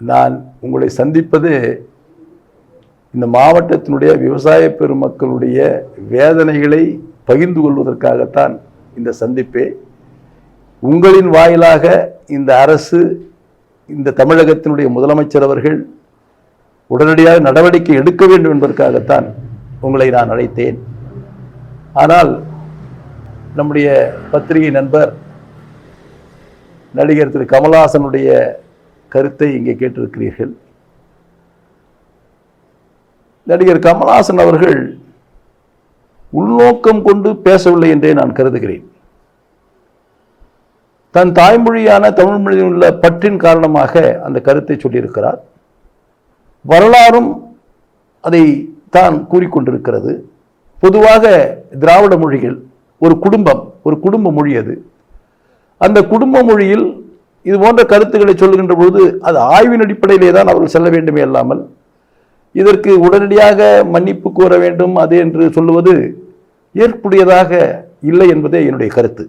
நான் உங்களை சந்திப்பது இந்த மாவட்டத்தினுடைய விவசாய பெருமக்களுடைய வேதனைகளை பகிர்ந்து கொள்வதற்காகத்தான் இந்த சந்திப்பே. உங்களின் வாயிலாக இந்த அரசு, இந்த தமிழகத்தினுடைய முதலமைச்சர் அவர்கள் உடனடியாக நடவடிக்கை எடுக்க வேண்டும் என்பதற்காகத்தான் உங்களை நான் அழைத்தேன். ஆனால் நம்முடைய பத்திரிகை நண்பர் நடிகர் திரு கமல்ஹாசனுடைய கருத்தை இங்கே கேட்டிருக்கிறீர்கள். நடிகர் கமல்ஹாசன் அவர்கள் உள்நோக்கம் கொண்டு பேசவில்லை என்றே நான் கருதுகிறேன். தன் தாய்மொழியான தமிழ் மொழியில் உள்ள பற்றின் காரணமாக அந்த கருத்தை சொல்லியிருக்கிறார். வரலாறும் அதை தான் கூறிக்கொண்டிருக்கிறது. பொதுவாக திராவிட மொழிகள் ஒரு குடும்ப மொழி. அது அந்த குடும்ப மொழியில் இது போன்ற கருத்துக்களை சொல்லுகின்ற பொழுது அது ஆய்வின் அடிப்படையிலே தான் அவர்கள் செல்ல வேண்டுமே அல்லாமல் இதற்கு உடனடியாக மன்னிப்பு கோர வேண்டும் அது என்று சொல்லுவது ஏற்புடையதாக இல்லை என்பதே என்னுடைய கருத்து.